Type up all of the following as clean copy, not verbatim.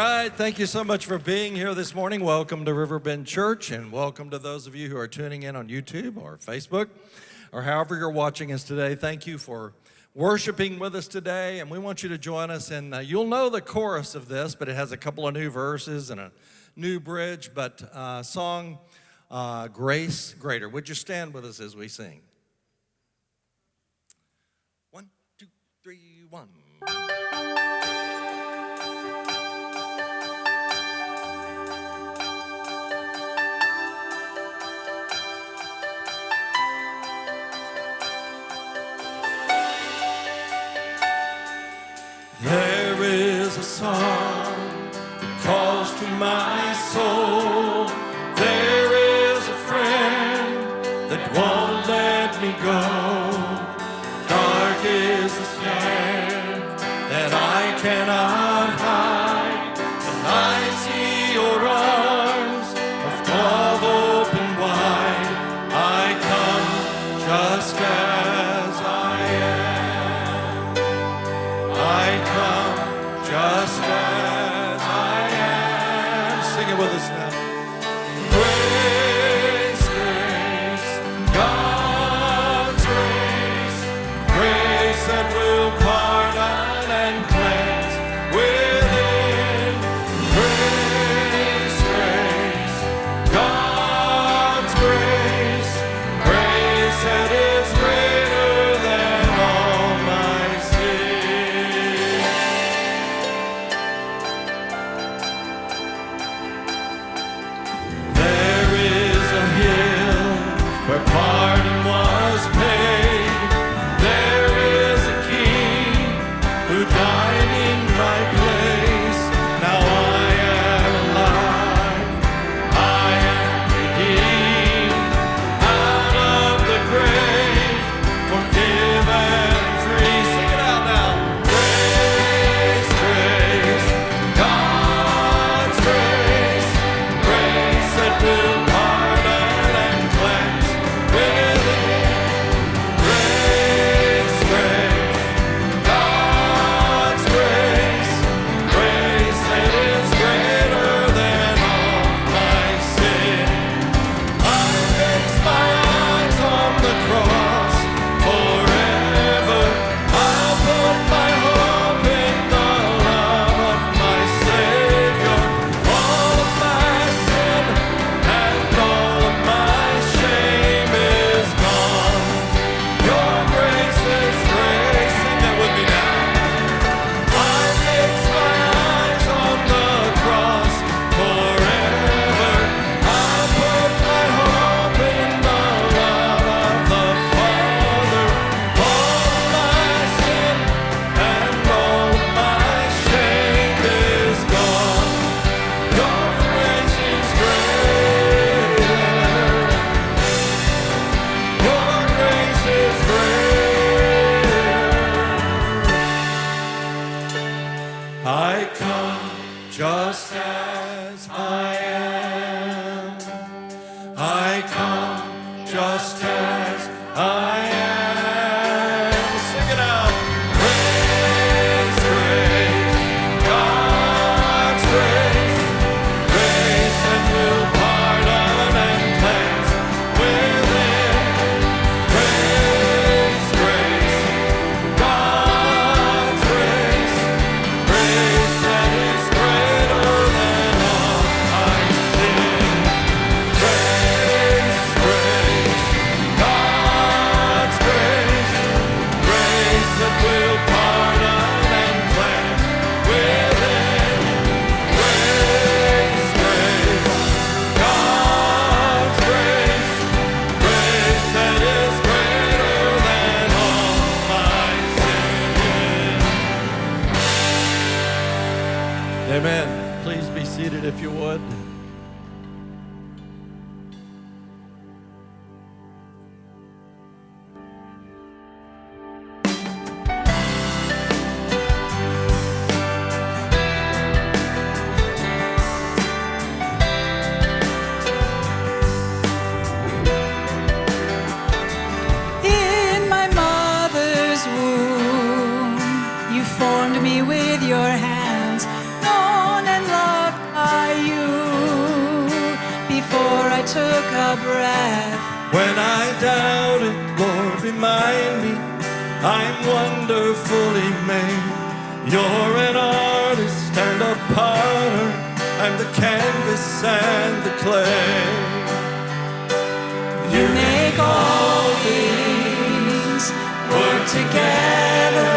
right, thank you so much for being here this morning. Welcome to Riverbend Church, and welcome to those of you who are tuning in on YouTube or Facebook, or however you're watching us today. Thank you for worshiping with us today, and we want you to join us. And you'll know the chorus of this, but it has a couple of new verses and a new bridge, but song Grace Greater. Would you stand with us as we sing? 1, 2, 3, 1. There is a song that calls to my soul. There is a friend that won't let me go. Dark is the snare that I cannot hide, and I see your arms of love open wide. I come just as I am. I come just as I am. Sing it with us now. Grace, grace, God's grace, grace that will pardon and cleanse within. Grace, grace, God's grace, grace that is greater than all my sin. There is a hill where pardon was paid. There is a King who died in my place. Now I am alive. I am redeemed out of the grave, forgiven, free. Sing it out now. Grace, grace, God's grace, grace that will pardon and cleanse within. Grace, grace, God's grace, grace that is greater than all my sin. I fix my eyes on the cross forever. I'll put my hope in the love of my Savior. All of my sin and all of my shame is gone. Your grace is grace. Sing that with me now. I fix my eyes on the cross forever. I'll put my hope in the love of the Father. All of my sin and all of my shame is gone. Your grace is greater. Your grace is greater. I come just as I am. I come just as I am. Sing it out. Grace, grace, God's grace, grace that will pardon and cleanse within. Grace, grace, God's grace, grace that is greater than all my sin. Grace, grace, God's grace, grace that will pardon and cleanse within. Grace, grace, God's grace, grace that is greater than all my sin. Amen. Please be seated if you would. In my mother's womb, you formed me with your hands. Known and a breath. When I doubt it, Lord, remind me I'm wonderfully made. You're an artist and a potter. I'm the canvas and the clay. You make all things work together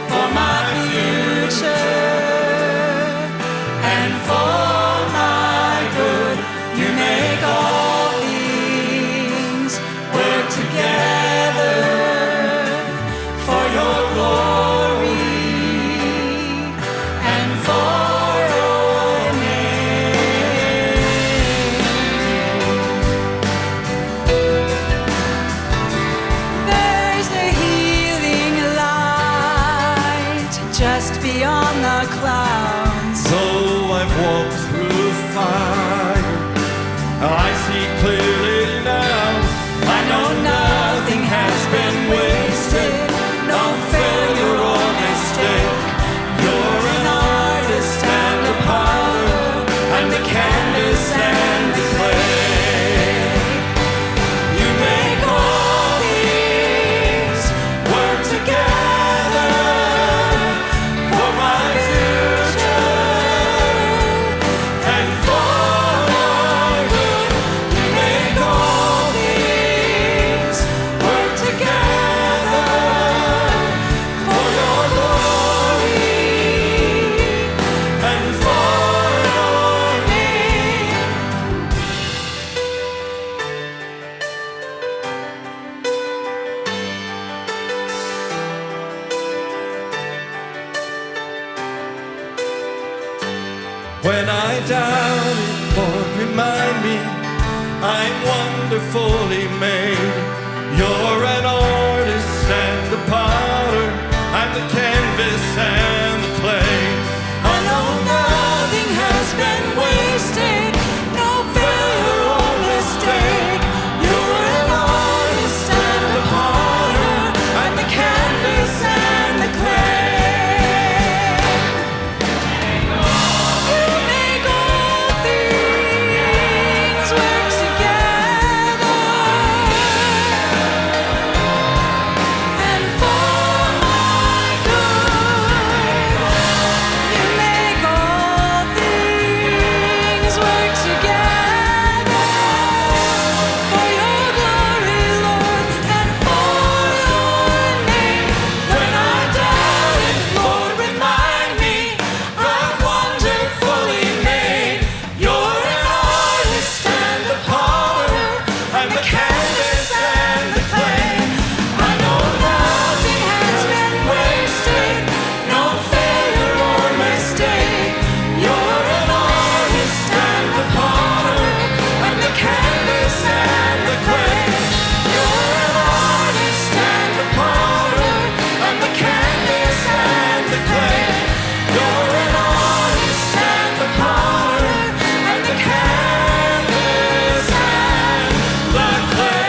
for my future and for my good. You make all things work together for your glory and for your name. There's a healing light just beyond the clouds. Though I've walked through fire, I see clearly now. I know nothing has been wasted, no failure or mistake. You're an artist and a potter. I'm the canvas and the clay. You make all things work together for my future and for my good. You make all things work together for your glory and for your name. When I doubt it, Lord, remind me I'm wonderfully made. You're an artist and a potter. I'm the canvas and the clay. I know nothing has been wasted, no failure or mistake. You're an artist and a potter. I'm the canvas and the clay. You make all things work together and for my good. You make all things work together for your glory, Lord, and for your name. When I doubt it, Lord, remind me I'm wonderfully made. You're an artist and a potter. I'm the canvas and the clay. I know nothing has been wasted, no failure or mistake. You're an artist and a potter. I'm the canvas and the clay. You're an artist and a potter. I'm the canvas and the clay. You're an artist and a potter. I'm the canvas and the clay.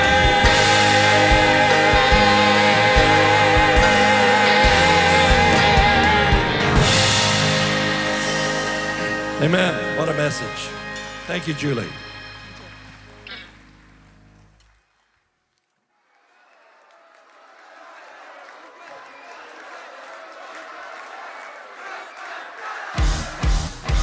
Amen. What a message. Thank you, Julie.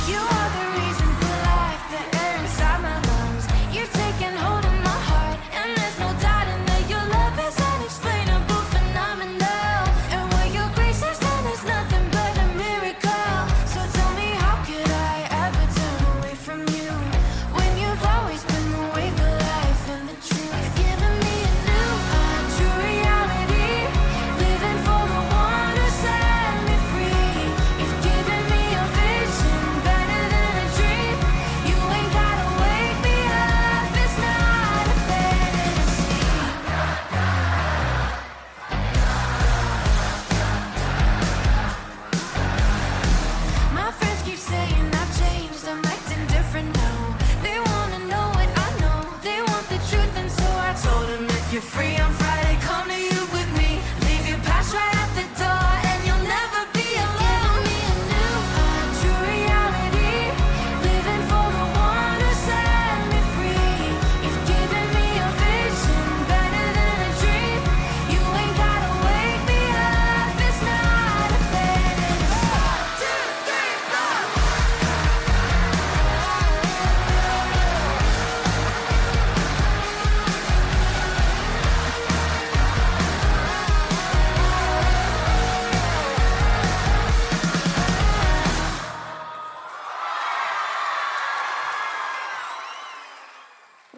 You are the reason for life, the air inside my lungs. You've taken hold of my heart, and there's no doubting that your love is unexplainable, phenomenal. And what your grace has done is nothing but a miracle. So tell me, how could I ever turn away from you when you've always been the way, the life, and the truth? You've given me a new, true reality, living for the one who set me free. You've given me a vision better than a dream. You ain't gotta wake me up, it's not a fantasy. My friends keep saying I've changed, I'm acting different now. They wanna know what I know, they want the truth, and so I told them, if you're free on Friday, come to you with me. Leave your past right at the door, and you'll never be alone. Give me a new, true reality, living for the one who set me free.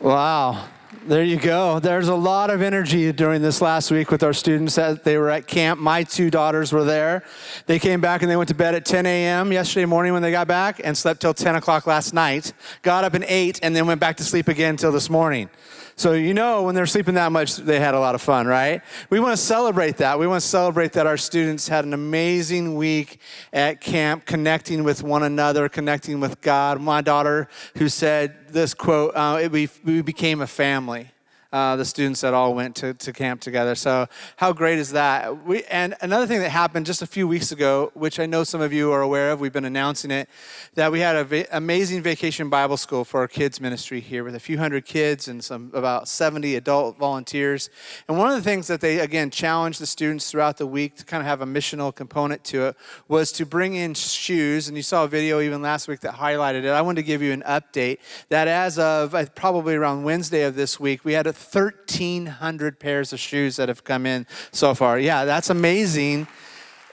Wow. There you go. There's a lot of energy during this last week with our students. They were at camp. My two daughters were there. They came back and they went to bed at 10 a.m. yesterday morning when they got back and slept till 10 o'clock last night. Got up and ate and then went back to sleep again until this morning. So you know when they're sleeping that much, they had a lot of fun, right? We want to celebrate that. We want to celebrate that our students had an amazing week at camp, connecting with one another, connecting with God. My daughter, who said this quote, we became a family. The students that all went to camp together. So how great is that? And another thing that happened just a few weeks ago, which I know some of you are aware of, we've been announcing it, that we had an amazing vacation Bible school for our kids ministry here with a few hundred kids and about 70 adult volunteers. And one of the things that they, again, challenged the students throughout the week to kind of have a missional component to it was to bring in shoes. And you saw a video even last week that highlighted it. I wanted to give you an update that as of probably around Wednesday of this week, we had 1,300 pairs of shoes that have come in so far. Yeah, that's amazing.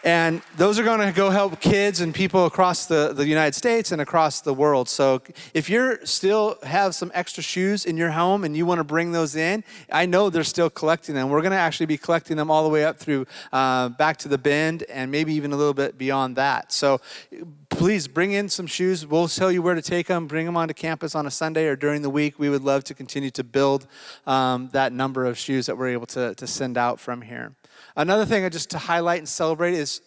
And those are going to go help kids and people across the United States and across the world. So if you're still have some extra shoes in your home and you want to bring those in, I know they're still collecting them. We're going to actually be collecting them all the way up through back to the Bend and maybe even a little bit beyond that. So please bring in some shoes. We'll tell you where to take them. Bring them onto campus on a Sunday or during the week. We would love to continue to build that number of shoes that we're able to send out from here. Another thing just to highlight and celebrate is,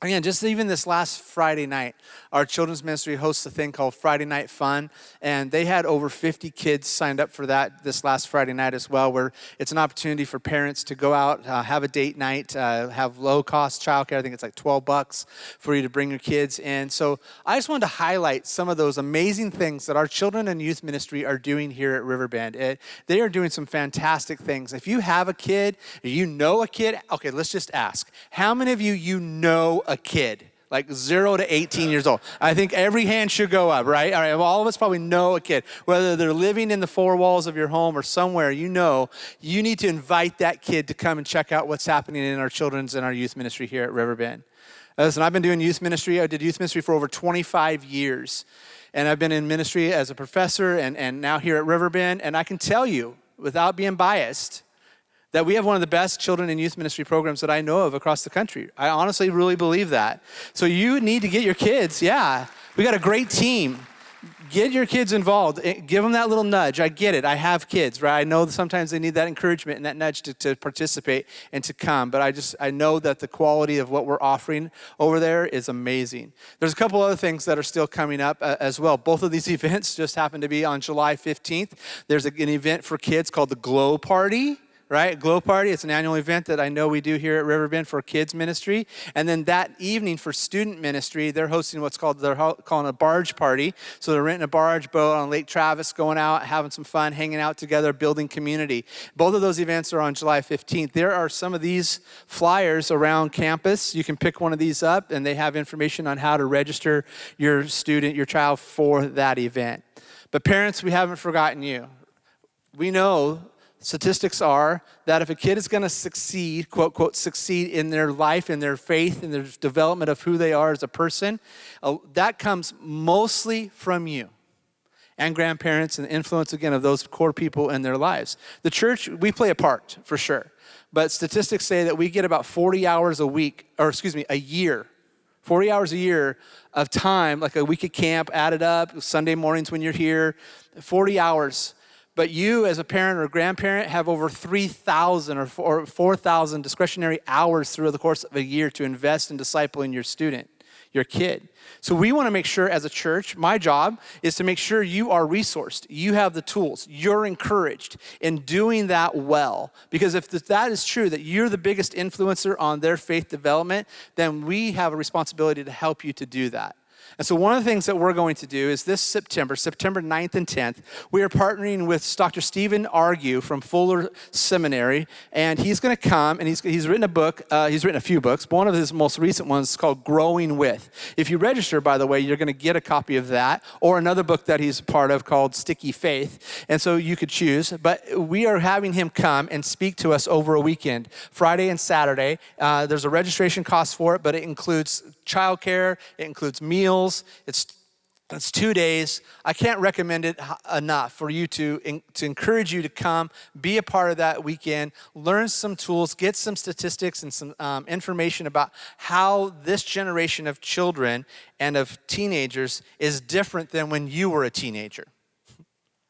again, just even this last Friday night, our children's ministry hosts a thing called Friday Night Fun, and they had over 50 kids signed up for that this last Friday night as well, where it's an opportunity for parents to go out, have a date night, have low-cost childcare. I think it's like $12 for you to bring your kids in. So I just wanted to highlight some of those amazing things that our children and youth ministry are doing here at Riverbend. They are doing some fantastic things. If you have a kid, or you know a kid, okay, let's just ask. How many of you know a kid? Like 0 to 18 years old. I think every hand should go up, right? All right, well, all of us probably know a kid. Whether they're living in the four walls of your home or somewhere, you need to invite that kid to come and check out what's happening in our children's and our youth ministry here at Riverbend. Listen, I've been doing youth ministry. I did youth ministry for over 25 years. And I've been in ministry as a professor and now here at Riverbend. And I can tell you, without being biased, that we have one of the best children and youth ministry programs that I know of across the country. I honestly really believe that. So you need to get your kids. Yeah, we got a great team. Get your kids involved. Give them that little nudge. I get it. I have kids, right? I know that sometimes they need that encouragement and that nudge to participate and to come. But I know that the quality of what we're offering over there is amazing. There's a couple other things that are still coming up as well. Both of these events just happen to be on July 15th. There's an event for kids called the Glow Party. Right? Glow Party, it's an annual event that I know we do here at Riverbend for kids ministry. And then that evening for student ministry, they're hosting they're calling a barge party. So they're renting a barge boat on Lake Travis, going out, having some fun, hanging out together, building community. Both of those events are on July 15th. There are some of these flyers around campus. You can pick one of these up, and they have information on how to register your child for that event. But parents, we haven't forgotten you. We know statistics are that if a kid is going to succeed, quote, quote, succeed in their life, in their faith, in their development of who they are as a person, that comes mostly from you and grandparents and the influence, again, of those core people in their lives. The church, we play a part, for sure. But statistics say that we get about 40 hours a year, 40 hours a year of time, like a week at camp, added up, Sunday mornings when you're here, 40 hours. But you as a parent or grandparent have over 3,000 or 4,000 discretionary hours through the course of a year to invest in discipling your student, your kid. So we want to make sure as a church, my job is to make sure you are resourced. You have the tools. You're encouraged in doing that well. Because if that is true, that you're the biggest influencer on their faith development, then we have a responsibility to help you to do that. And so one of the things that we're going to do is this September 9th and 10th, we are partnering with Dr. Stephen Argue from Fuller Seminary, and he's going to come, and he's written a book. He's written a few books, but one of his most recent ones is called Growing With. If you register, by the way, you're going to get a copy of that, or another book that he's part of called Sticky Faith, and so you could choose. But we are having him come and speak to us over a weekend, Friday and Saturday. There's a registration cost for it, but it includes childcare, it includes meals, it's It's 2 days. I can't recommend it enough for you to encourage you to come, be a part of that weekend, learn some tools, get some statistics and some information about how this generation of children and of teenagers is different than when you were a teenager.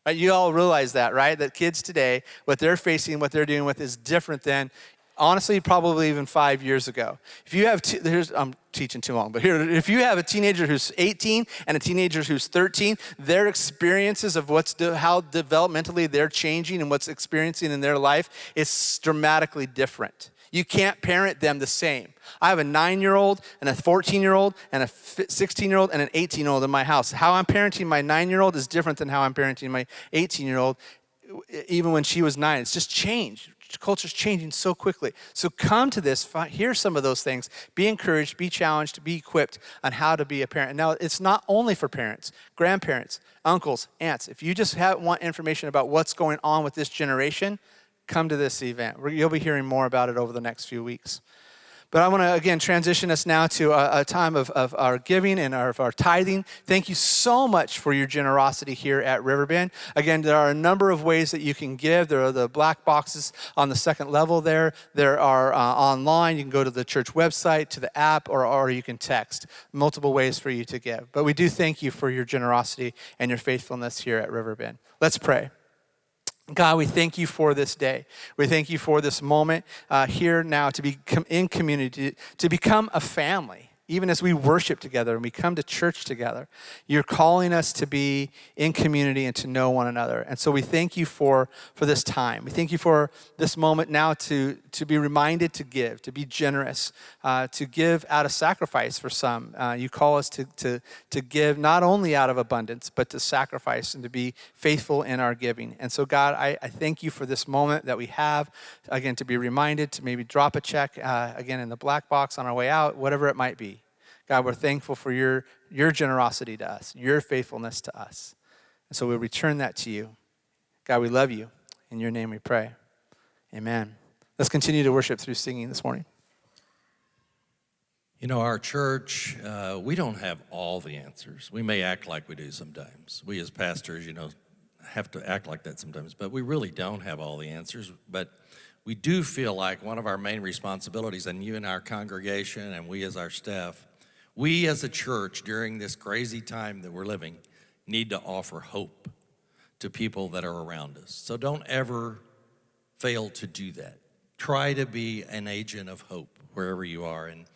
Right? You all realize that, right? That kids today, what they're facing, what they're dealing with is different than, honestly, probably even 5 years ago. If you have, I'm teaching too long, but here, if you have a teenager who's 18 and a teenager who's 13, their experiences of how developmentally they're changing and what's experiencing in their life is dramatically different. You can't parent them the same. I have a 9-year-old and a 14-year-old and a 16-year-old and an 18-year-old in my house. How I'm parenting my 9-year-old is different than how I'm parenting my 18-year-old, even when she was 9. It's just changed. Culture's changing so quickly. So come to this, hear some of those things, be encouraged, be challenged, be equipped on how to be a parent. Now, it's not only for parents, grandparents, uncles, aunts. If you just want information about what's going on with this generation, come to this event. You'll be hearing more about it over the next few weeks. But I want to, again, transition us now to a time of our giving and of our tithing. Thank you so much for your generosity here at Riverbend. Again, there are a number of ways that you can give. There are the black boxes on the second level there. There are online. You can go to the church website, to the app, or you can text. Multiple ways for you to give. But we do thank you for your generosity and your faithfulness here at Riverbend. Let's pray. God, we thank you for this day. We thank you for this moment here now to be in community, to become a family. Even as we worship together and we come to church together, you're calling us to be in community and to know one another. And so we thank you for this time. We thank you for this moment now to be reminded to give, to be generous, to give out of sacrifice for some. You call us to give not only out of abundance, but to sacrifice and to be faithful in our giving. And so God, I thank you for this moment that we have, again, to be reminded to maybe drop a check, again, in the black box on our way out, whatever it might be. God, we're thankful for your generosity to us, your faithfulness to us. And so we'll return that to you. God, we love you. In your name we pray. Amen. Let's continue to worship through singing this morning. You know, our church, we don't have all the answers. We may act like we do sometimes. We as pastors, have to act like that sometimes, but we really don't have all the answers. But we do feel like one of our main responsibilities, and you in our congregation and we as our staff, we as a church during this crazy time that we're living need to offer hope to people that are around us. So don't ever fail to do that. Try to be an agent of hope wherever you are. And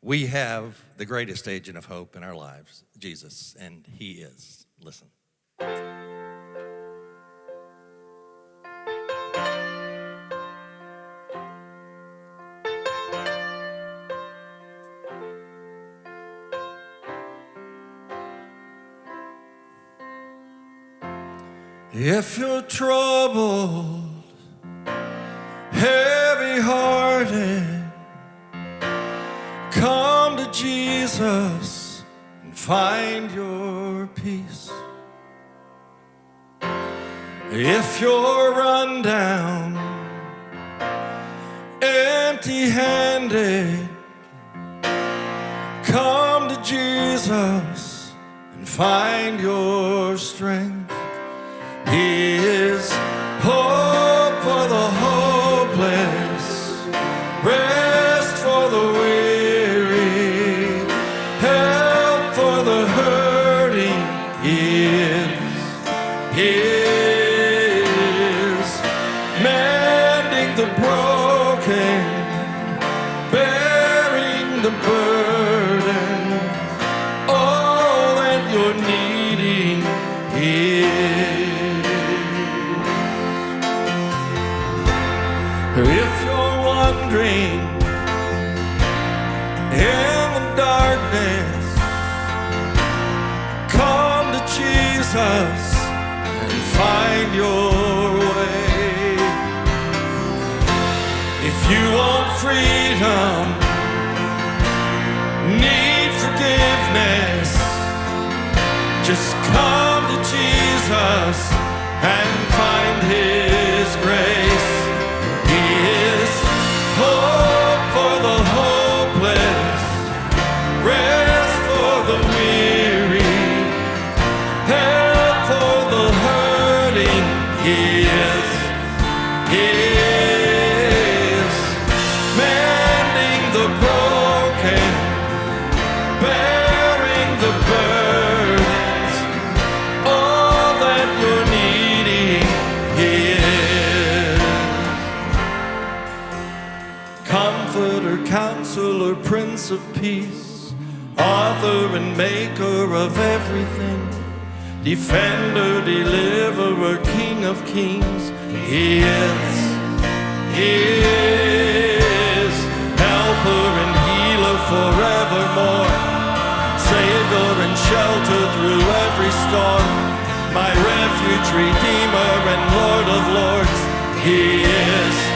we have the greatest agent of hope in our lives, Jesus, and he is. Listen. If you're troubled, heavy-hearted, come to Jesus and find your peace. If you're run down, empty-handed, come to Jesus and find your strength. He is hope for the hopeless, rest for the weary, help for the hurting. He is mending the broken, bearing the burden, all that you're needing. He is. If you're wandering in the darkness, come to Jesus and find your way. If you want freedom, need forgiveness, just come to Jesus and find his grace. Hope for the hopeless, rest for the weary, Prince of Peace, author and maker of everything, defender, deliverer, King of Kings. He is helper and healer forevermore, Savior and shelter through every storm, my refuge, Redeemer, and Lord of Lords. He is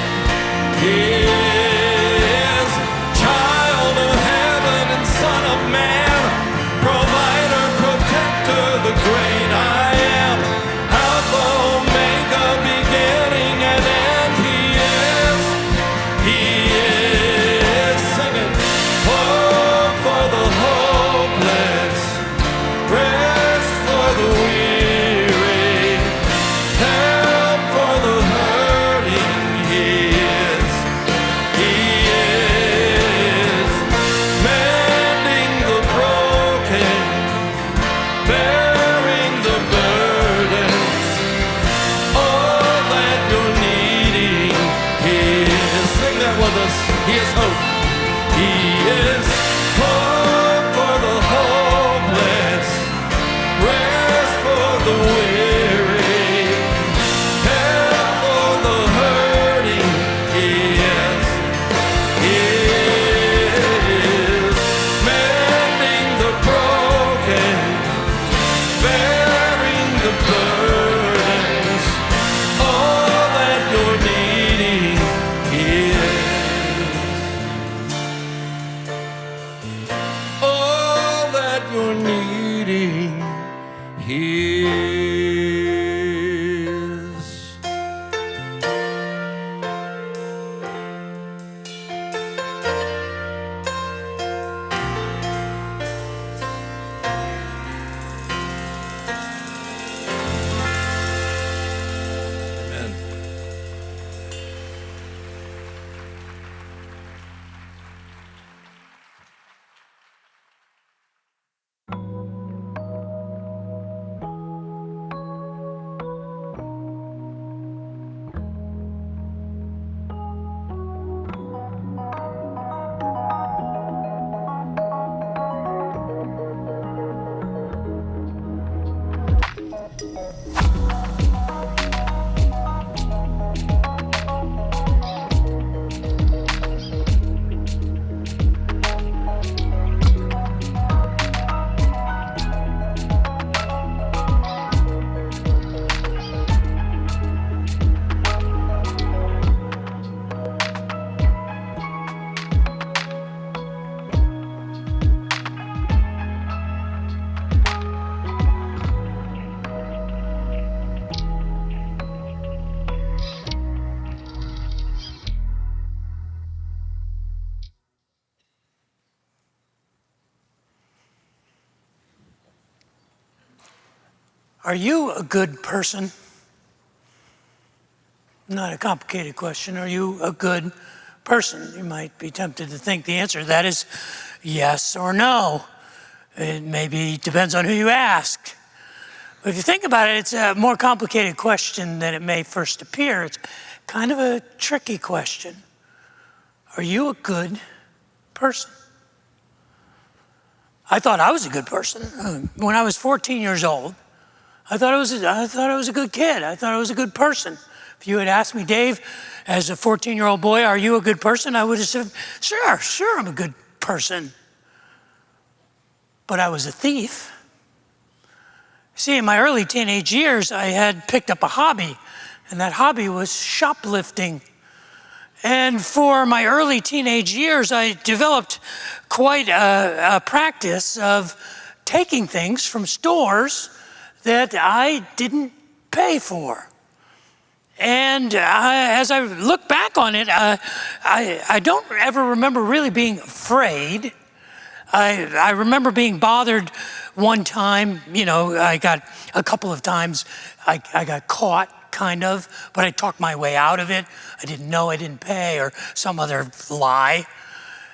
child of heaven and Son of Man, provider, protector, the great I am, Alpha, Omega, beginning and end. He is singing hope for the hopeless, rest for the weary, help for the hurting. He is mending the broken, bearing the burdens, all that you're needing. He is, sing that with us. He is hope. He is hope for the hopeless, rest for the weary, help for the hurting. He is mending the broken, bearing the burdens, all that you're needing. He is all that you're needing. He is. Amen. Are you a good person? Not a complicated question. Are you a good person? You might be tempted to think the answer to that is yes or no. It maybe depends on who you ask. But if you think about it, it's a more complicated question than it may first appear. It's kind of a tricky question. Are you a good person? I thought I was a good person. When I was 14 years old, I thought I was a good kid. I thought I was a good person. If you had asked me, Dave, as a 14-year-old boy, are you a good person? I would have said, sure, I'm a good person. But I was a thief. See, in my early teenage years, I had picked up a hobby, and that hobby was shoplifting. And for my early teenage years, I developed quite a practice of taking things from stores that I didn't pay for. And as I look back on it, I don't ever remember really being afraid. I remember being bothered one time, I got a couple of times, I got caught kind of, but I talked my way out of it. I didn't know I didn't pay or some other lie.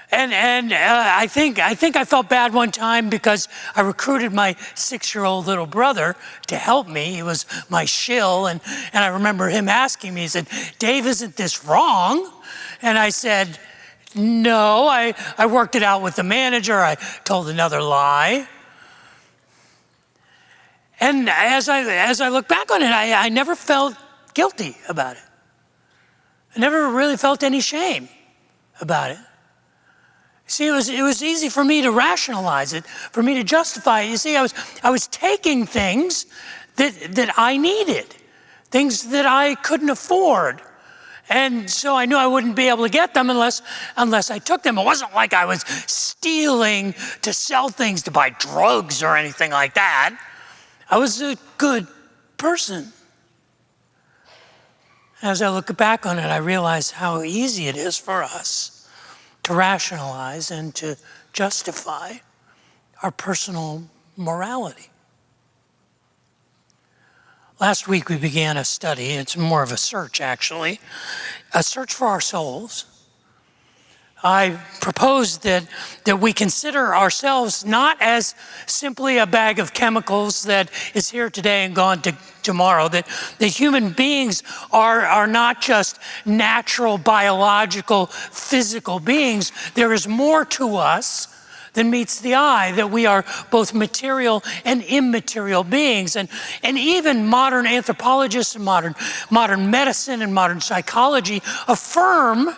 And I think I felt bad one time because I recruited my 6-year-old little brother to help me. He was my shill, and I remember him asking me, he said, Dave, isn't this wrong? And I said, No, I worked it out with the manager. I told another lie. And as I look back on it, I never felt guilty about it. I never really felt any shame about it. See, it was easy for me to rationalize it, for me to justify it. You see, I was taking things that I needed, things that I couldn't afford. And so I knew I wouldn't be able to get them unless I took them. It wasn't like I was stealing to sell things to buy drugs or anything like that. I was a good person. As I look back on it, I realize how easy it is for us to rationalize and to justify our personal morality. Last week we began a study, it's more of a search actually, a search for our souls. I proposed that we consider ourselves not as simply a bag of chemicals that is here today and gone tomorrow, that human beings are not just natural, biological, physical beings. There is more to us than meets the eye, that we are both material and immaterial beings. And even modern anthropologists and modern medicine and modern psychology affirm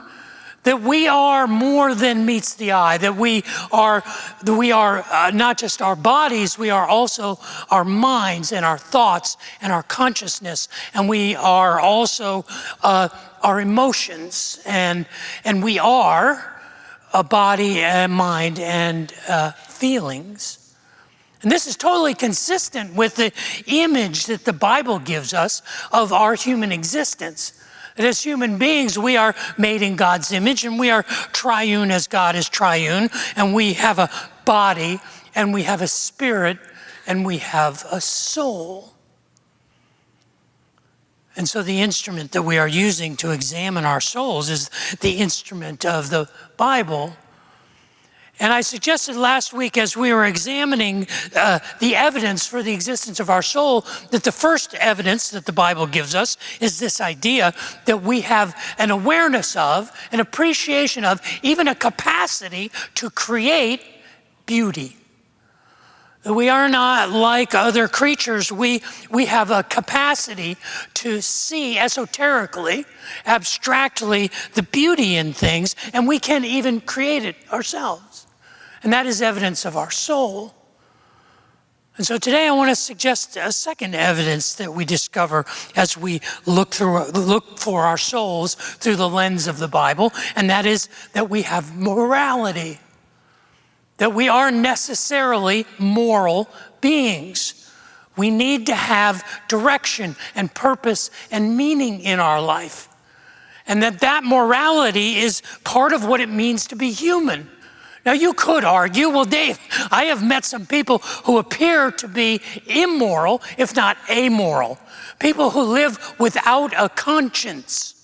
that we are more than meets the eye, that we are not just our bodies, we are also our minds and our thoughts and our consciousness, and we are also our emotions, and we are a body and mind and feelings. And this is totally consistent with the image that the Bible gives us of our human existence. That as human beings, we are made in God's image, and we are triune as God is triune, and we have a body, and we have a spirit, and we have a soul. And so the instrument that we are using to examine our souls is the instrument of the Bible. And I suggested last week, as we were examining the evidence for the existence of our soul, that the first evidence that the Bible gives us is this idea that we have an awareness of, an appreciation of, even a capacity to create beauty. That we are not like other creatures. We have a capacity to see esoterically, abstractly, the beauty in things, and we can even create it ourselves. And that is evidence of our soul. And so today I want to suggest a second evidence that we discover as we look for our souls through the lens of the Bible, and that is that we have morality. That we are necessarily moral beings. We need to have direction and purpose and meaning in our life. And that morality is part of what it means to be human. Now you could argue, well, Dave, I have met some people who appear to be immoral, if not amoral. People who live without a conscience.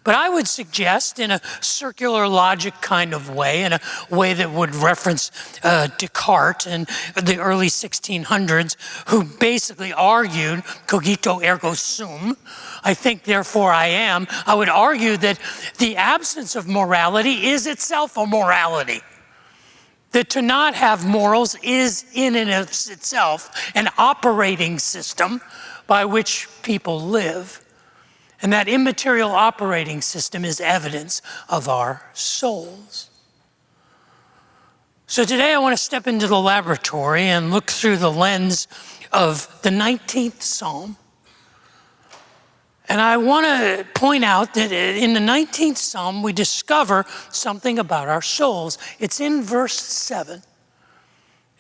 But I would suggest, in a circular logic kind of way, in a way that would reference Descartes in the early 1600s, who basically argued, cogito ergo sum, I think therefore I am, I would argue that the absence of morality is itself a morality. That to not have morals is in and of itself an operating system by which people live. And that immaterial operating system is evidence of our souls. So today I want to step into the laboratory and look through the lens of the 19th Psalm. And I want to point out that in the 19th Psalm, we discover something about our souls. It's in verse 7.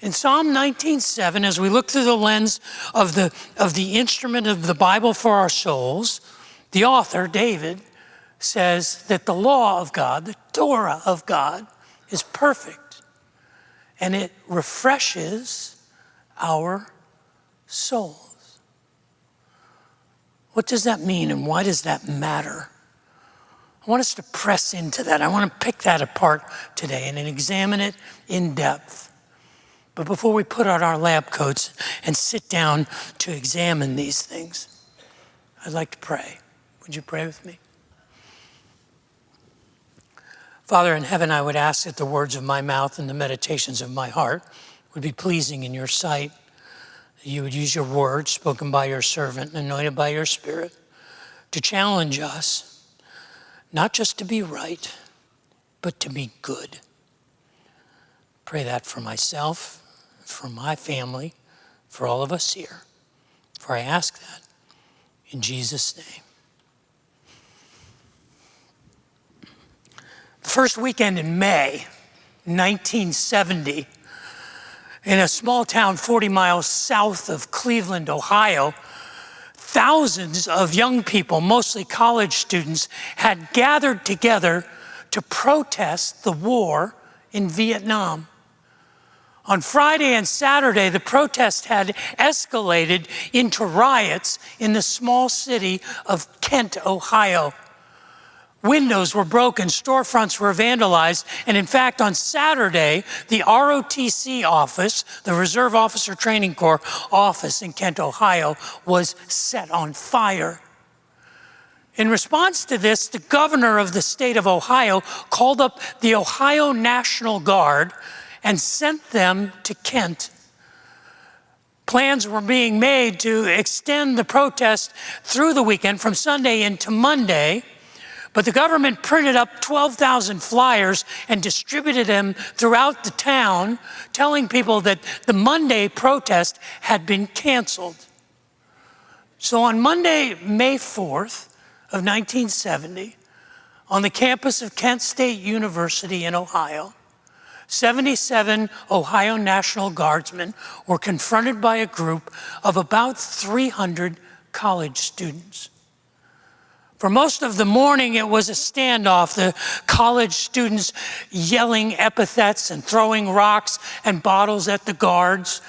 In Psalm 19:7, as we look through the lens of the instrument of the Bible for our souls, the author, David, says that the law of God, the Torah of God, is perfect, and it refreshes our souls. What does that mean, and why does that matter? I want us to press into that. I want to pick that apart today and examine it in depth. But before we put on our lab coats and sit down to examine these things, I'd like to pray. Would you pray with me? Father in heaven, I would ask that the words of my mouth and the meditations of my heart would be pleasing in your sight. That you would use your word spoken by your servant and anointed by your Spirit to challenge us, not just to be right, but to be good. Pray that for myself, for my family, for all of us here. For I ask that in Jesus' name. The first weekend in May 1970, in a small town 40 miles south of Cleveland, Ohio, thousands of young people, mostly college students, had gathered together to protest the war in Vietnam. On Friday and Saturday, the protest had escalated into riots in the small city of Kent, Ohio. Windows were broken, storefronts were vandalized, and in fact, on Saturday, the ROTC office, the Reserve Officer Training Corps office in Kent, Ohio, was set on fire. In response to this, the governor of the state of Ohio called up the Ohio National Guard and sent them to Kent. Plans were being made to extend the protest through the weekend from Sunday into Monday, but the government printed up 12,000 flyers and distributed them throughout the town, telling people that the Monday protest had been canceled. So on Monday, May 4th of 1970, on the campus of Kent State University in Ohio, 77 Ohio National Guardsmen were confronted by a group of about 300 college students. For most of the morning, it was a standoff, the college students yelling epithets and throwing rocks and bottles at the guards.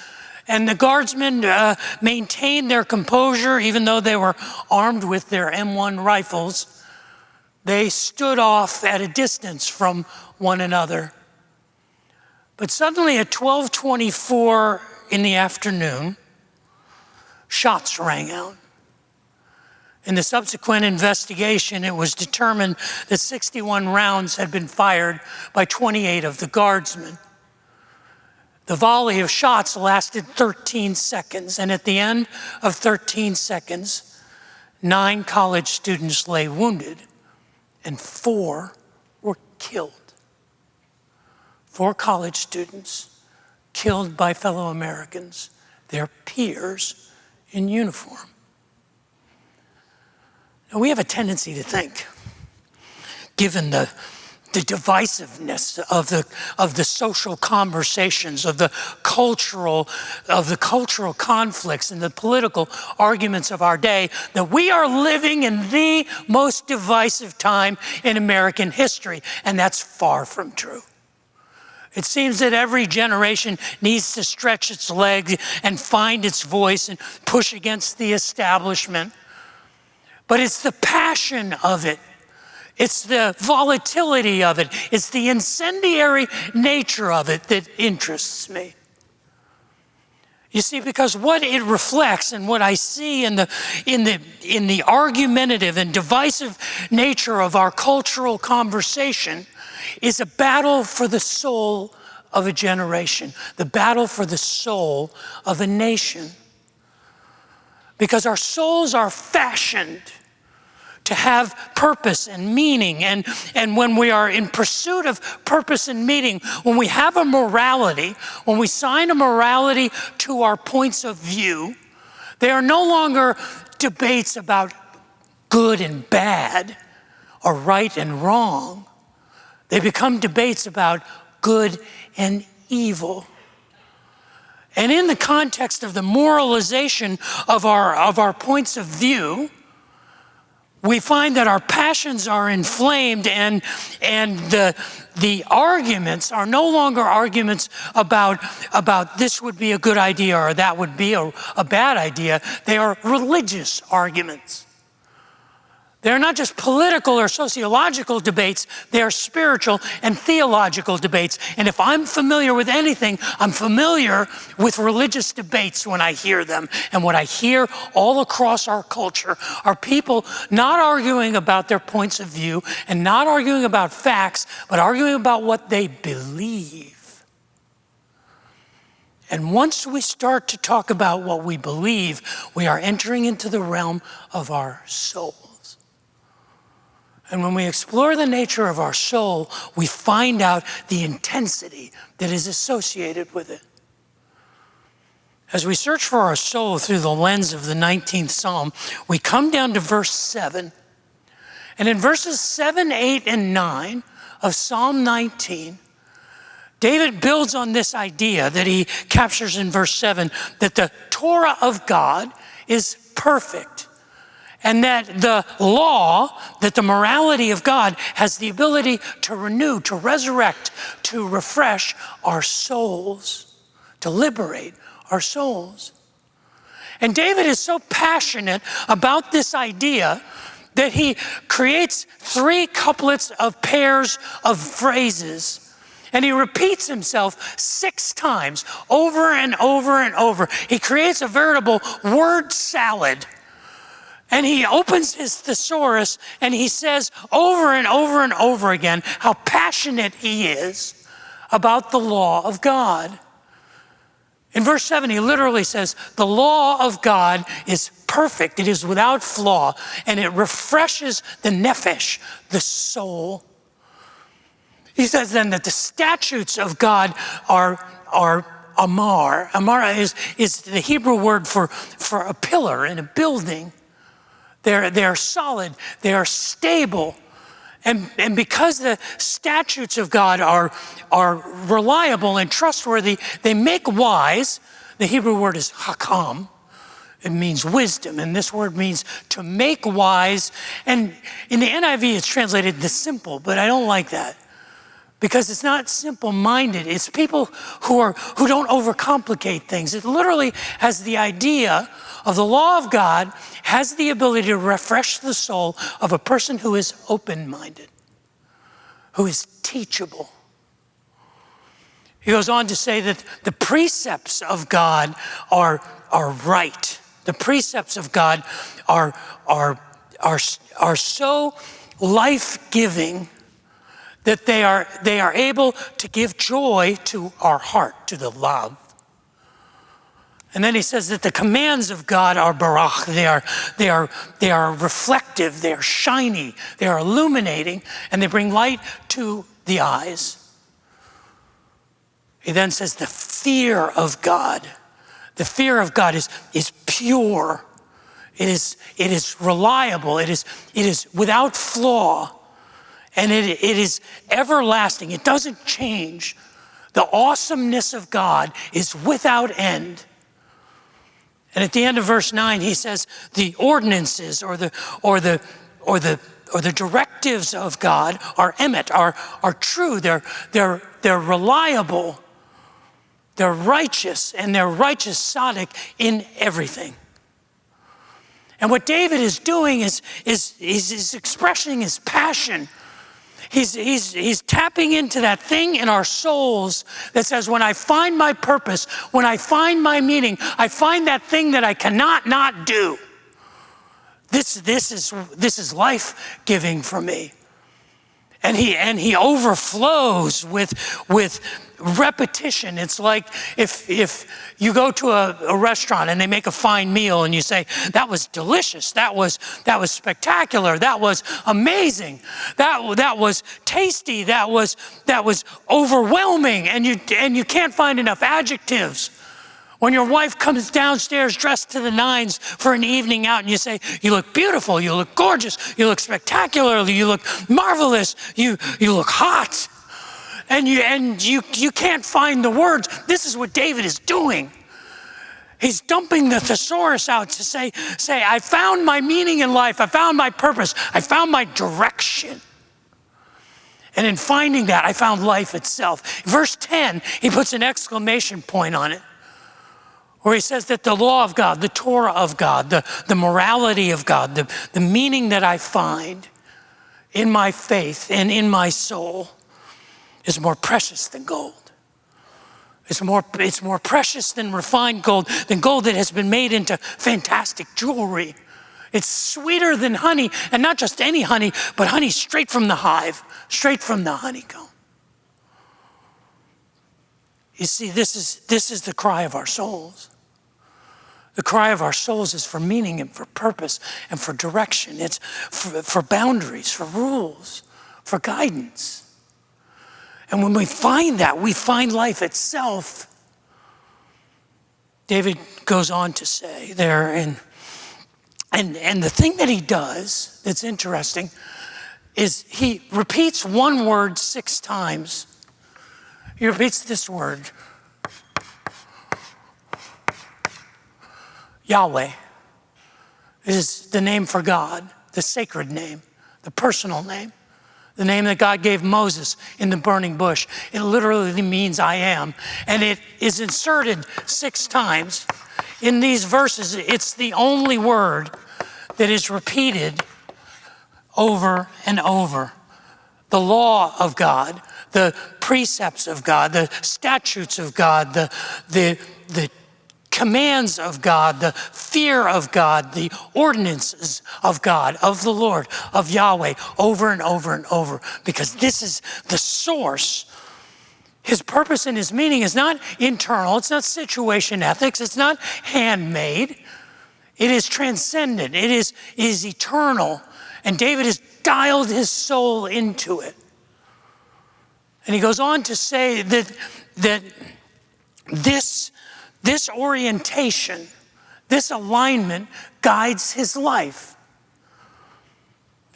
And the guardsmen maintained their composure, even though they were armed with their M1 rifles. They stood off at a distance from one another. But suddenly at 12:24 in the afternoon, shots rang out. In the subsequent investigation, it was determined that 61 rounds had been fired by 28 of the guardsmen. The volley of shots lasted 13 seconds, and at the end of 13 seconds, 9 college students lay wounded and 4 were killed. 4 college students killed by fellow Americans, their peers in uniform. Now, we have a tendency to think, given the divisiveness of the social conversations, of the cultural conflicts and the political arguments of our day, that we are living in the most divisive time in American history, and that's far from true. It seems that every generation needs to stretch its legs and find its voice and push against the establishment. But it's the passion of it. It's the volatility of it. It's the incendiary nature of it that interests me. You see, because what it reflects and what I see in the argumentative and divisive nature of our cultural conversation is a battle for the soul of a generation, the battle for the soul of a nation. Because our souls are fashioned to have purpose and meaning. And when we are in pursuit of purpose and meaning, when we have a morality, when we sign a morality to our points of view, they are no longer debates about good and bad or right and wrong. They become debates about good and evil. And in the context of the moralization of our points of view, we find that our passions are inflamed and the arguments are no longer arguments about this would be a good idea or that would be a bad idea. They are religious arguments. They're not just political or sociological debates, they are spiritual and theological debates. And if I'm familiar with anything, I'm familiar with religious debates when I hear them. And what I hear all across our culture are people not arguing about their points of view and not arguing about facts, but arguing about what they believe. And once we start to talk about what we believe, we are entering into the realm of our soul. And when we explore the nature of our soul, we find out the intensity that is associated with it. As we search for our soul through the lens of the 19th Psalm, we come down to verse 7. And in verses 7, 8, and 9 of Psalm 19, David builds on this idea that he captures in verse 7, that the Torah of God is perfect. And that the law, that the morality of God has the ability to renew, to resurrect, to refresh our souls, to liberate our souls. And David is so passionate about this idea that he creates 3 couplets of pairs of phrases. And he repeats himself 6 times over and over and over. He creates a veritable word salad. And he opens his thesaurus and he says over and over and over again how passionate he is about the law of God. In verse 7, he literally says, the law of God is perfect, it is without flaw, and it refreshes the nephesh, the soul. He says then that the statutes of God are amar. Amar is the Hebrew word for a pillar in a building. They're solid, they are stable. And because the statutes of God are reliable and trustworthy, they make wise. The Hebrew word is hakam. It means wisdom, and this word means to make wise. And in the NIV, it's translated the simple, but I don't like that. Because it's not simple-minded. It's people who don't overcomplicate things. It literally has the idea of the law of God has the ability to refresh the soul of a person who is open-minded, who is teachable. He goes on to say that the precepts of God are right. The precepts of God are so life-giving that they are able to give joy to our heart, to the love. And then he says that the commands of God are barach. They are reflective, they are shiny, they are illuminating, and they bring light to the eyes. He then says the fear of God. The fear of God is pure. It is reliable. It is without flaw. And it is everlasting. It doesn't change. The awesomeness of God is without end. And at the end of verse 9, he says the ordinances or the directives of God are emet, are true. They're reliable. They're righteous, and they're righteous sadic in everything. And what David is doing is expressing his passion. He's tapping into that thing in our souls that says, when I find my purpose, when I find my meaning, I find that thing that I cannot not do. This is life-giving for me. And he overflows with repetition. It's like if you go to a restaurant and they make a fine meal and you say, that was delicious, that was spectacular, that was amazing, that was tasty, that was overwhelming, and you can't find enough adjectives. When your wife comes downstairs dressed to the nines for an evening out and you say, you look beautiful, you look gorgeous, you look spectacular, you look marvelous, you look hot. And you can't find the words. This is what David is doing. He's dumping the thesaurus out to say, I found my meaning in life, I found my purpose, I found my direction. And in finding that, I found life itself. Verse 10, he puts an exclamation point on it. where he says that the law of God, the Torah of God, the morality of God, the meaning that I find in my faith and in my soul is more precious than gold. It's more precious than refined gold, than gold that has been made into fantastic jewelry. It's sweeter than honey, and not just any honey, but honey straight from the hive, straight from the honeycomb. You see, this is the cry of our souls. The cry of our souls is for meaning and for purpose and for direction. It's for boundaries, for rules, for guidance. And when we find that, we find life itself. David goes on to say there, and the thing that he does that's interesting is he repeats one word 6 times. He repeats this word, Yahweh. Is the name for God, the sacred name, the personal name. The name that God gave Moses in the burning bush. It literally means I am. And it is inserted 6 times. In these verses, it's the only word that is repeated over and over. The law of God, the precepts of God, the statutes of God, the commands of God, the fear of God, the ordinances of God, of the Lord, of Yahweh, over and over and over, because this is the source. His purpose and his meaning is not internal, it's not situation ethics, it's not handmade, it is transcendent, it is eternal, and David has dialed his soul into it. And he goes on to say that this orientation, this alignment guides his life.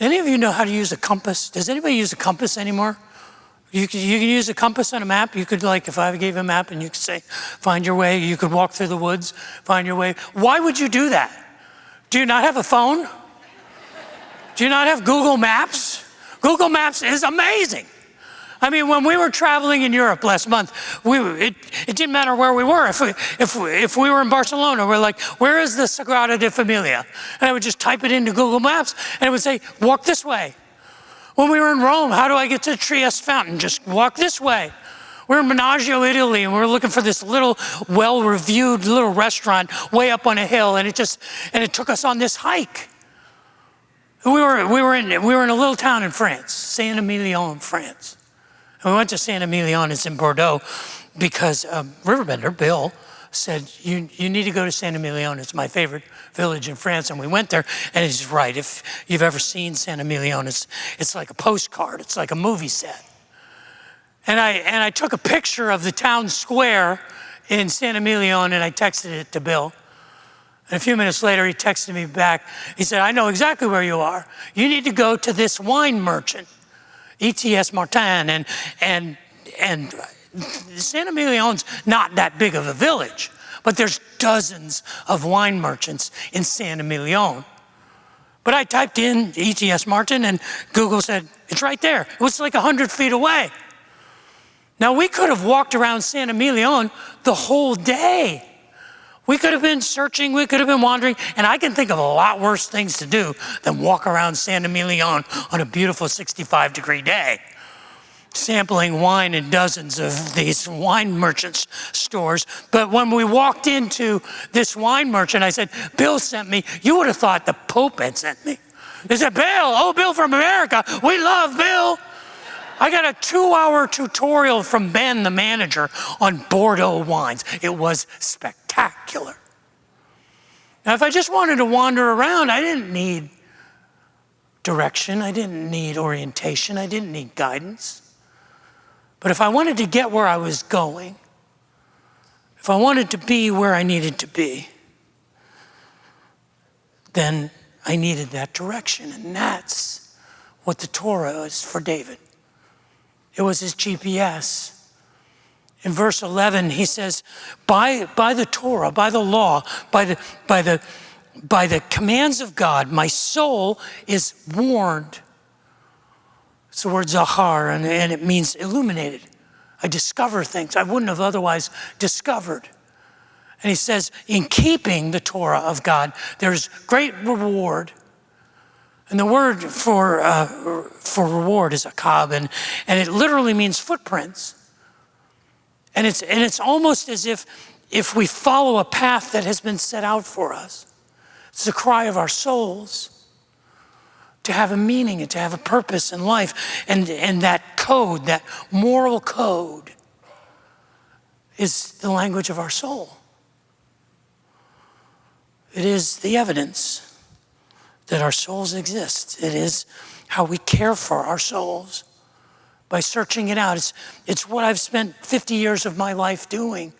Any of you know how to use a compass? Does anybody use a compass anymore? You can use a compass on a map. You could, like, if I gave a map and you could say, find your way, you could walk through the woods, find your way. Why would you do that? Do you not have a phone? Do you not have Google Maps? Google Maps is amazing. I mean, when we were traveling in Europe last month, it didn't matter where we were. If we were in Barcelona, we're like, where is the Sagrada de Familia? And I would just type it into Google Maps, and it would say, walk this way. When we were in Rome, how do I get to Trieste Fountain? Just walk this way. We're in Menaggio, Italy, and we were looking for this little, well-reviewed little restaurant way up on a hill, and it took us on this hike. We were in a little town in France, Saint-Emilion, France. And we went to Saint-Emilion, it's in Bordeaux, because Riverbender, Bill, said, you need to go to Saint-Emilion. It's my favorite village in France. And we went there, and he's right. If you've ever seen Saint-Emilion, it's like a postcard. It's like a movie set. And I took a picture of the town square in Saint-Emilion, and I texted it to Bill. And a few minutes later, he texted me back. He said, I know exactly where you are. You need to go to this wine merchant, E.T.S. Martin, and Saint-Emilion's not that big of a village, but there's dozens of wine merchants in Saint-Emilion. But I typed in E.T.S. Martin, and Google said, it's right there. It was like 100 feet away. Now, we could have walked around Saint-Emilion the whole day. We could have been searching, we could have been wandering, and I can think of a lot worse things to do than walk around Saint-Emilion on a beautiful 65-degree day, sampling wine in dozens of these wine merchants' stores. But when we walked into this wine merchant, I said, Bill sent me. You would have thought the Pope had sent me. They said, Bill from America. We love Bill. I got a 2-hour tutorial from Ben, the manager, on Bordeaux wines. It was spectacular. Now, if I just wanted to wander around, I didn't need direction. I didn't need orientation. I didn't need guidance. But if I wanted to get where I was going, if I wanted to be where I needed to be, then I needed that direction. And that's what the Torah is for David. It was his GPS. In verse 11, he says, by the Torah, by the law, by the commands of God, my soul is warned. It's the word zahar, and it means illuminated. I discover things I wouldn't have otherwise discovered. And he says, in keeping the Torah of God, there's great reward. And the word for reward is akab, and it literally means footprints. And it's almost as if we follow a path that has been set out for us. It's the cry of our souls to have a meaning and to have a purpose in life. And that code, that moral code, is the language of our soul. It is the evidence that our souls exist. It is how we care for our souls by searching it out. It's what I've spent 50 years of my life doing.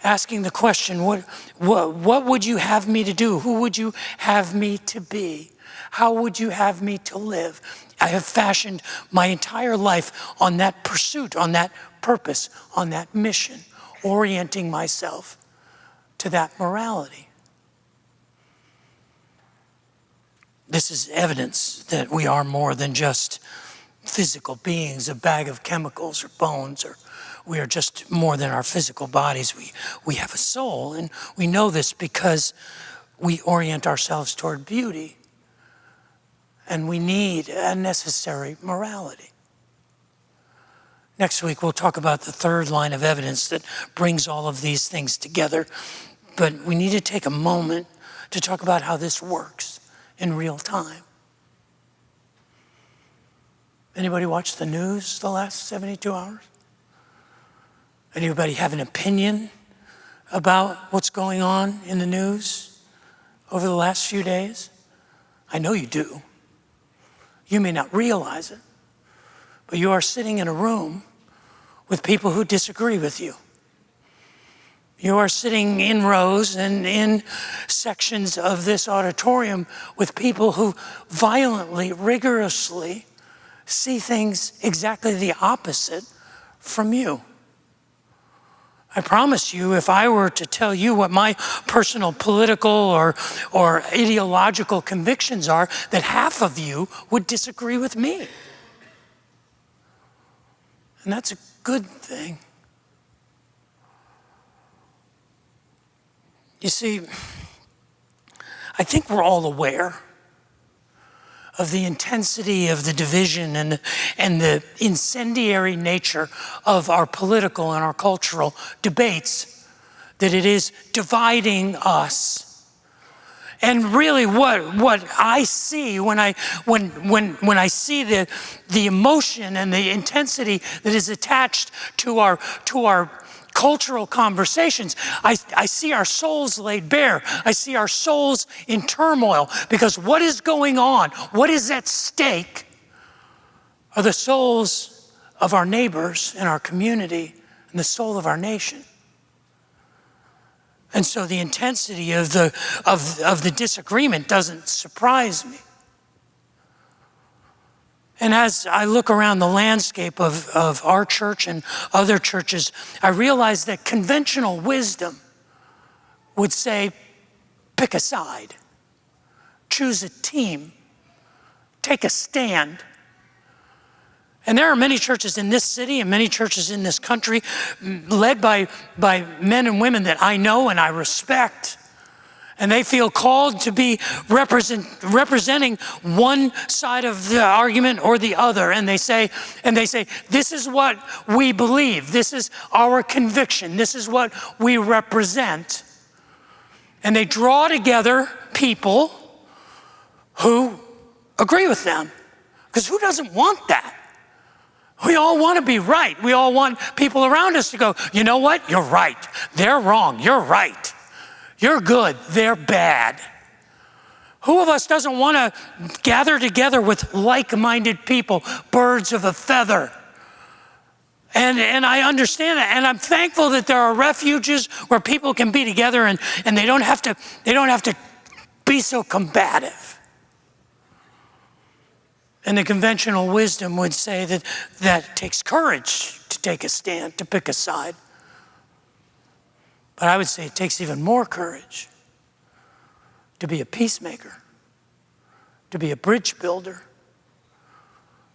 Asking the question, what would you have me to do? Who would you have me to be? How would you have me to live? I have fashioned my entire life on that pursuit, on that purpose, on that mission, orienting myself to that morality. This is evidence that we are more than just physical beings, a bag of chemicals or bones, or we are just more than our physical bodies. We have a soul, and we know this because we orient ourselves toward beauty, and we need a necessary morality. Next week, we'll talk about the third line of evidence that brings all of these things together, but we need to take a moment to talk about how this works in real time. Anybody watch the news the last 72 hours? Anybody have an opinion about what's going on in the news over the last few days? I know you do. You may not realize it, but you are sitting in a room with people who disagree with you. You are sitting in rows and in sections of this auditorium with people who violently, rigorously see things exactly the opposite from you. I promise you, if I were to tell you what my personal political or ideological convictions are, that half of you would disagree with me. And that's a good thing. You see, I think we're all aware of the intensity of the division and the incendiary nature of our political and our cultural debates, that it is dividing us. And really what I see when I see the emotion and the intensity that is attached to our cultural conversations, I see our souls laid bare. I see our souls in turmoil, because what is going on, what is at stake, are the souls of our neighbors in our community and the soul of our nation. And so the intensity of the disagreement doesn't surprise me. And as I look around the landscape of our church and other churches, I realize that conventional wisdom would say, pick a side, choose a team, take a stand. And there are many churches in this city and many churches in this country led by men and women that I know and I respect. And they feel called to be representing one side of the argument or the other. And they say, this is what we believe. This is our conviction. This is what we represent. And they draw together people who agree with them. Because who doesn't want that? We all want to be right. We all want people around us to go, you know what? You're right. They're wrong. You're right. You're good, they're bad. Who of us doesn't want to gather together with like-minded people, birds of a feather? And I understand that, and I'm thankful that there are refuges where people can be together and they don't have to be so combative. And the conventional wisdom would say that it takes courage to take a stand, to pick a side. But I would say it takes even more courage to be a peacemaker, to be a bridge builder.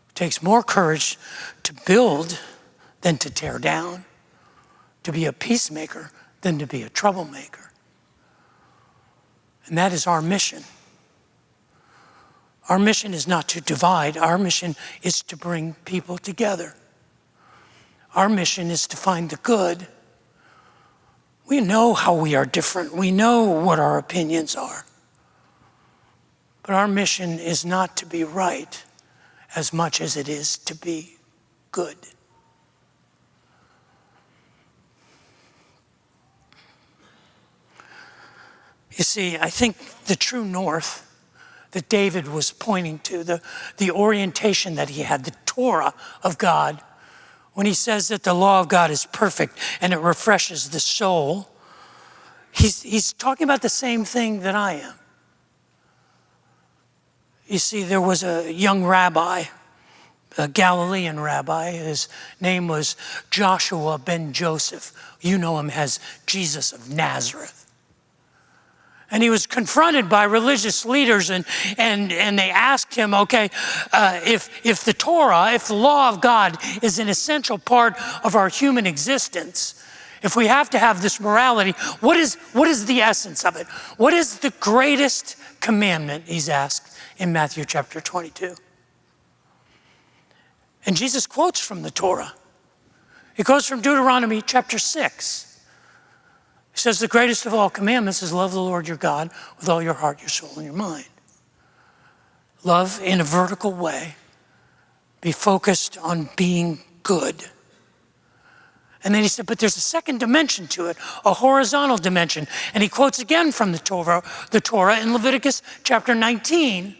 It takes more courage to build than to tear down, to be a peacemaker than to be a troublemaker. And that is our mission. Our mission is not to divide. Our mission is to bring people together. Our mission is to find the good. We know how we are different. We know what our opinions are. But our mission is not to be right as much as it is to be good. You see, I think the true north that David was pointing to, the orientation that he had, the Torah of God, when he says that the law of God is perfect and it refreshes the soul, he's talking about the same thing that I am. You see, there was a young rabbi, a Galilean rabbi. His name was Joshua ben Joseph. You know him as Jesus of Nazareth. And he was confronted by religious leaders, and they asked him, okay, if the Torah, if the law of God is an essential part of our human existence, if we have to have this morality, what is the essence of it? What is the greatest commandment, he's asked in Matthew chapter 22. And Jesus quotes from the Torah. He quotes from Deuteronomy chapter 6. He says, the greatest of all commandments is love the Lord your God with all your heart, your soul, and your mind. Love in a vertical way. Be focused on being good. And then he said, but there's a second dimension to it, a horizontal dimension. And he quotes again from the Torah in Leviticus chapter 19.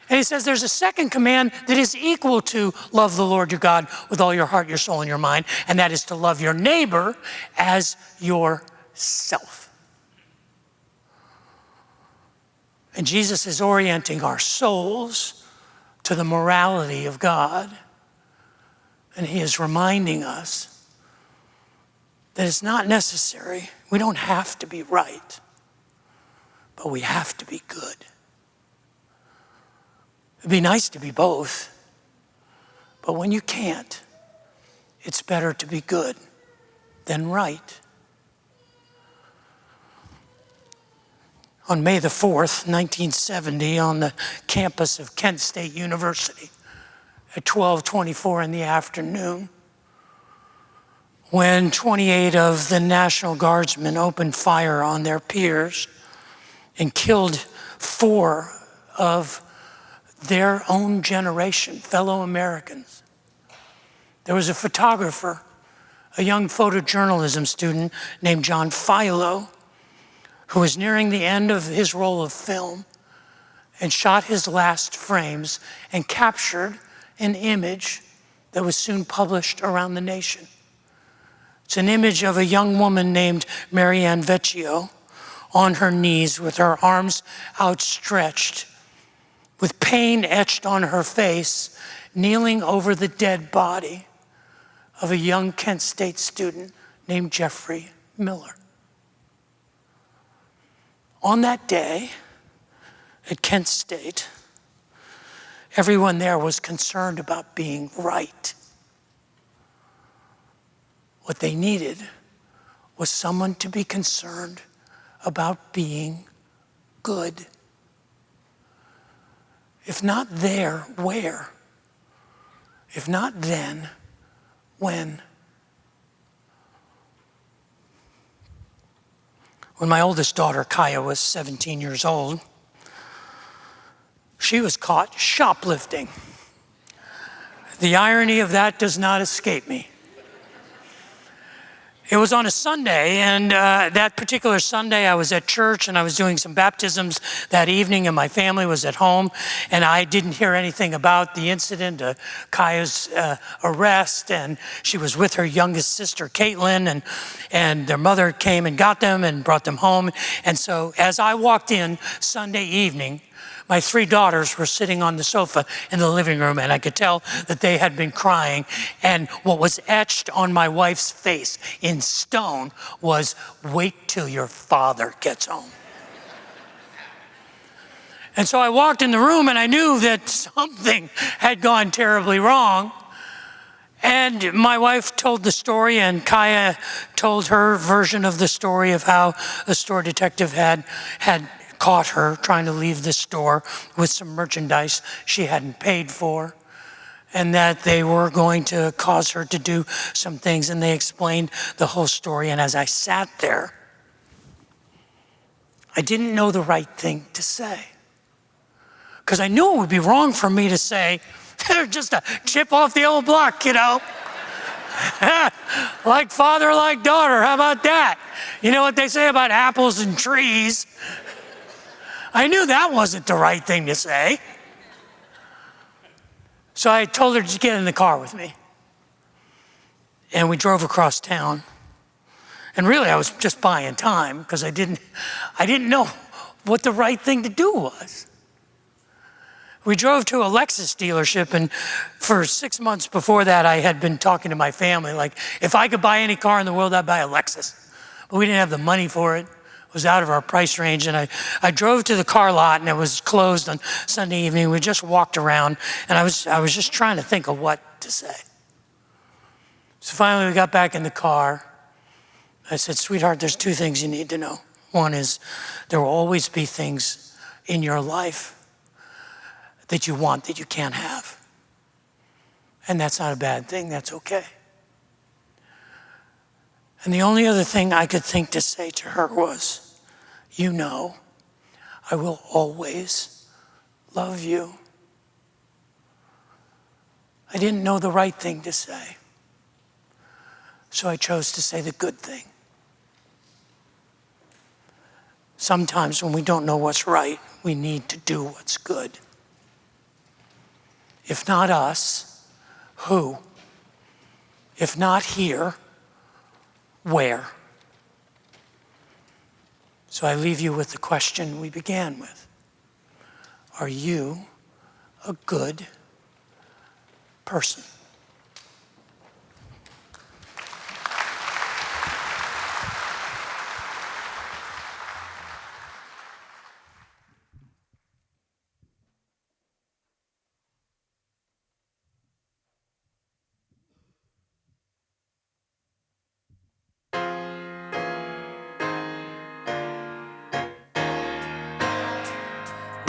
And he says there's a second command that is equal to love the Lord your God with all your heart, your soul, and your mind, and that is to love your neighbor as yourself. And Jesus is orienting our souls to the morality of God, and he is reminding us that it's not necessary. We don't have to be right, but we have to be good. It'd be nice to be both, but when you can't, it's better to be good than right. On May the 4th, 1970, on the campus of Kent State University, at 12:24 in the afternoon, when 28 of the National Guardsmen opened fire on their peers and killed 4 of their own generation, fellow Americans. There was a photographer, a young photojournalism student named John Philo, who was nearing the end of his roll of film and shot his last frames and captured an image that was soon published around the nation. It's an image of a young woman named Marianne Vecchio on her knees with her arms outstretched, with pain etched on her face, kneeling over the dead body of a young Kent State student named Jeffrey Miller. On that day at Kent State, everyone there was concerned about being right. What they needed was someone to be concerned about being good. If not there, where? If not then, when? When my oldest daughter, Kaya, was 17 years old, she was caught shoplifting. The irony of that does not escape me. It was on a Sunday, and that particular Sunday I was at church and I was doing some baptisms that evening, and my family was at home, and I didn't hear anything about the incident, Kaya's arrest, and she was with her youngest sister, Caitlin, and their mother came and got them and brought them home. And so as I walked in Sunday evening, my 3 daughters were sitting on the sofa in the living room, and I could tell that they had been crying. And what was etched on my wife's face in stone was, "Wait till your father gets home." And so I walked in the room and I knew that something had gone terribly wrong. And my wife told the story, and Kaya told her version of the story of how a store detective had caught her trying to leave the store with some merchandise she hadn't paid for, and that they were going to cause her to do some things, and they explained the whole story. And as I sat there, I didn't know the right thing to say, because I knew it would be wrong for me to say, they're just a chip off the old block, you know. Like father, like daughter, how about that? You know what they say about apples and trees? I knew that wasn't the right thing to say. So I told her to get in the car with me. And we drove across town. And really, I was just buying time, because I didn't know what the right thing to do was. We drove to a Lexus dealership, and for 6 months before that, I had been talking to my family, like, if I could buy any car in the world, I'd buy a Lexus. But we didn't have the money for it. It was out of our price range, and I drove to the car lot, and it was closed on Sunday evening. We just walked around, and I was just trying to think of what to say. So finally, we got back in the car. I said, sweetheart, there's 2 things you need to know. One is there will always be things in your life that you want that you can't have. And that's not a bad thing, that's okay. And the only other thing I could think to say to her was, you know, I will always love you. I didn't know the right thing to say, so I chose to say the good thing. Sometimes when we don't know what's right, we need to do what's good. If not us, who? If not here, where? So I leave you with the question we began with. Are you a good person?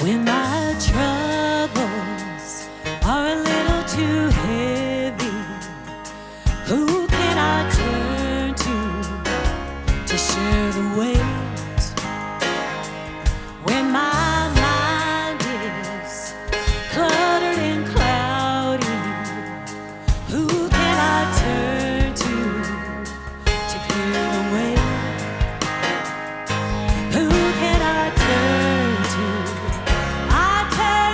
When my troubles are a little too heavy, who can I turn to share the weight? When my mind is cluttered and cloudy, who can I turn to clear the way? Who can I turn to? I tell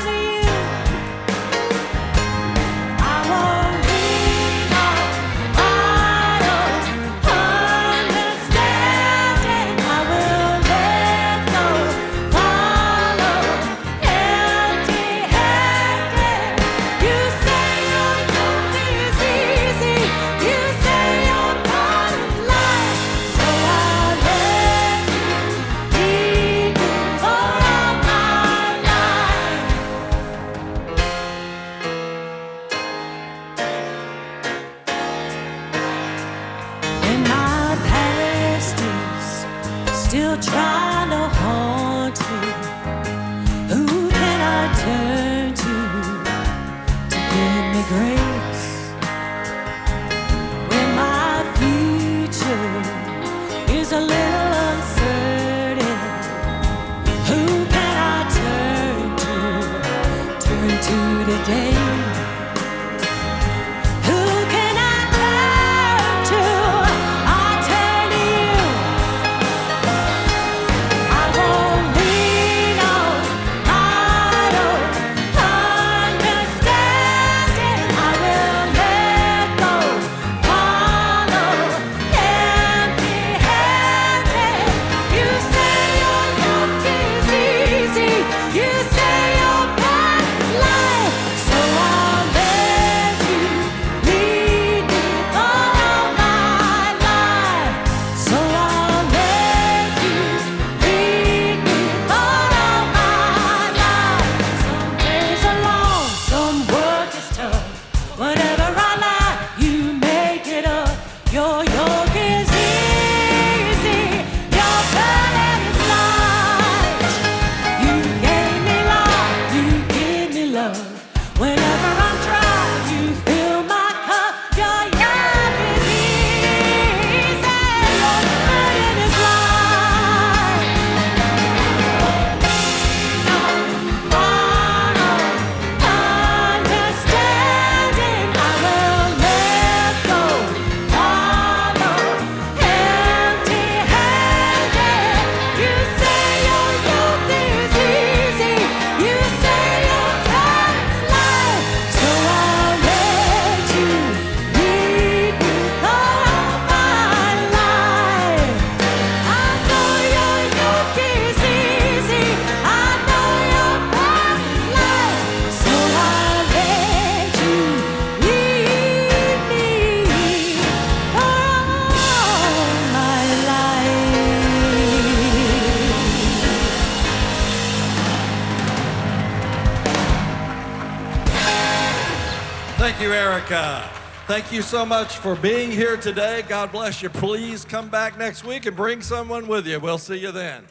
Thank you, Erica. Thank you so much for being here today. God bless you. Please come back next week and bring someone with you. We'll see you then.